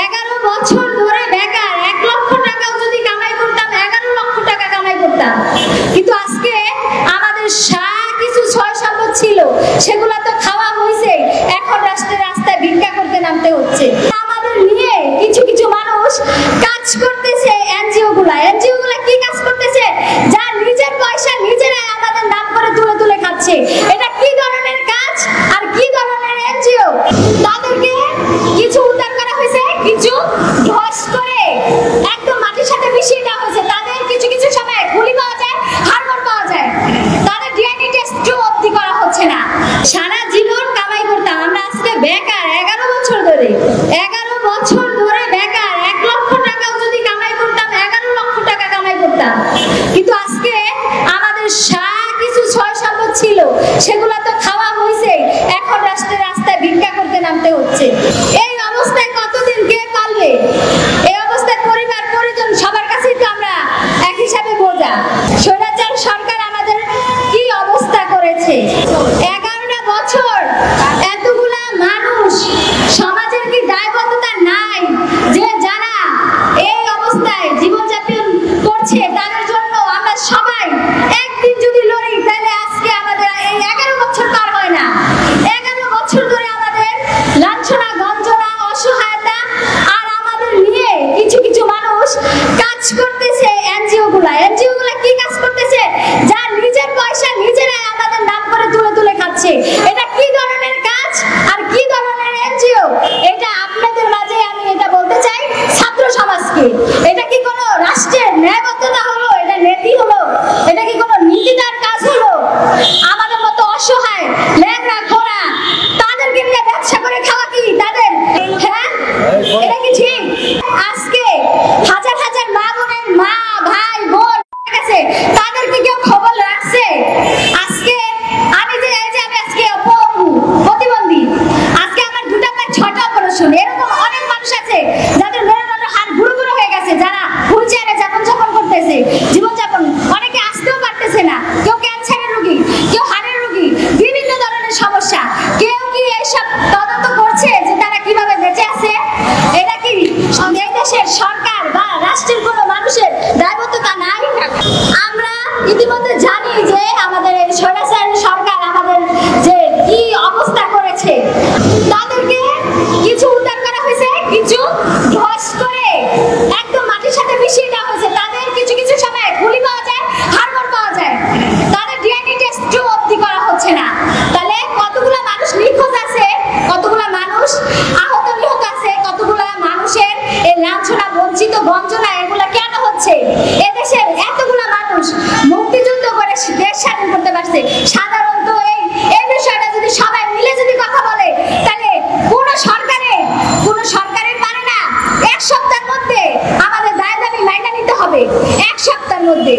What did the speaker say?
11 বছর ধরে বেকার, 1 লক্ষ টাকাও যদি কামাই করতাম 11 লক্ষ টাকা কামাই করতাম। কিন্তু আজকে আমাদের কিছু ছয় সম্পদ ছিল, সেগুলো তো খাওয়া হয়েছে, এখন রাস্তায় ভিক্ষা করতে নামতে হচ্ছে। আমাদের নিয়ে কিছু কিছু মানুষ কাজ করতেছে, এনজিও গুলা কি কাজ করতেছে? যা নিজের পয়সা নিজেরাই আমাদের নাম করে তুলে তুলে খাচ্ছে। এটা কি ধরনের কাজ আর কি ধরনের এনজিও? তাদেরকে কিছু উদ্ধার করা হয়েছে, কিছু ধস করে একদম মাটির সাথে মিশিয়ে দেওয়া হয়েছে। তাদের কিছু কিছু সময় গুলি পাওয়া যায়, হাড়গোড় পাওয়া যায়, তাদের ডিএনএ টেস্ট অবধি করা হচ্ছে না। সারা জীবন কামাই করতাম, আমরা আজকে বেকার 11 বছর ধরে, 11 বছর ধরে বেকার, 1 লক্ষ টাকাও যদি কামাই করতাম 11 লক্ষ টাকা কামাই করতাম। কিন্তু আজকে আমাদের কিছু ছয় সম্পদ ছিল, সেগুলো তো খাওয়া হয়েছে, এখন রাস্তায় ভিক্ষা করতে নামতে হচ্ছে। এই অবস্থায় কতদিন কে পারবে? এই অবস্থায় পরিবার পরিজন সবার কাছেই তো আমরা এক হিসাবে বোঝা। স্বৈরাচার সরকার আমাদের কি অবস্থা করেছে? 11টা বছর এতগুলা মানুষ, সমাজের কি দায়বদ্ধতা নাই যে যারা এই অবস্থায় জীবনযাপন করছে তাদের জন্য আমরা সবাই একদিন যদি লড়ি, তাহলে আজকে আমাদের এই 11 বছর পার হয় না। 11 বছর ধরে আমাদের লাঞ্ছনা, গঞ্জনা, অসহায়তা, আর আমাদের নিয়ে কিছু কিছু মানুষ কাজ করতেছে। এনজিও গুলা কি কাজ করতেছে? যা নিজের পয়সা নিজেরাই আমাদের নাম করে তুলে তুলে খাচ্ছে। এটা কি ধরনের কাজ আর কি ধরনের এনজিও? এটা আপনাদের মাঝে আমি এটা বলতে চাই, ছাত্র সমাজকে। এটা কি কোনো রাষ্ট্রের ন্যায়বদ্ধতা হলো? এটা নীতি হলো? এটা কি কোনো নীতিদার কাজ হলো? আমাদের মতো অসহায় ল্যাংড়া ঘোড়া তাদেরকে নিয়ে ব্যবসা করে খাওয়া কি তাদের? হ্যাঁ, এটা কি ঠিক? আজকে হাজার হাজার মা বোনের মা ভাই বোন গেছে, তাদেরকে কেউ খবর রাখছে? আজকে আমি আজকে প্রতিবন্ধী, আজকে আমার 2টা পায়ে 6টা অপারেশন। এরকম অনেক মানুষ আছে যাদের মেরুদণ্ড হাড় গুঁড়ো গুঁড়ো হয়ে গেছে, যারা হুইল চেয়ারে জীবনযাপন করতেছে, অনেকে আসতেও পারতেছে না। কেউ ক্যান্সারের রোগী, কেউ হাড়ের রোগী, বিভিন্ন ধরনের সমস্যা। কেউ কি এইসব তদন্ত করছে যে তারা কিভাবে বেঁচে আছে? এটা কি এই দেশের সরকার বা রাষ্ট্রের কোনো মানুষের দায়বদ্ধতা নাই? আমরা ইতিমধ্যে জানি যে আমাদের এই স্বৈরাচারী সরকার আমাদের যে কি অবস্থা করেছে। তাদেরকে কিছু উদ্ধার করা হয়েছে, কিছু ধস করে একদম মাটির সাথে মিশিয়ে দেওয়া হয়েছে। তাদের কিছু কিছু সময় গুলি পাওয়া যায়, হাড়গোড় পাওয়া যায়, তাদের ডিএনএ টেস্ট অবধি করা হচ্ছে না। তাহলে কতগুলা মানুষ নিখোঁজ আছে, কতগুলা মানুষ আহত নিহত আছে, কতগুলা মানুষের এই লাঞ্ছনা, বঞ্চিত, বঞ্চনা এগুলা কেন হচ্ছে? এদেশের এতগুলা মানুষ মুক্তিযুদ্ধ করে দেশ স্বাধীন করতে পারছে। সাধারণত এই বিষয়টা যদি সবাই মিলে যদি কথা বলে, তাহলে কোন সরকারের পারে না 1 সপ্তাহের মধ্যে আমাদের দায় দাবি মাইনা নিতে হবে। 1 সপ্তাহের মধ্যে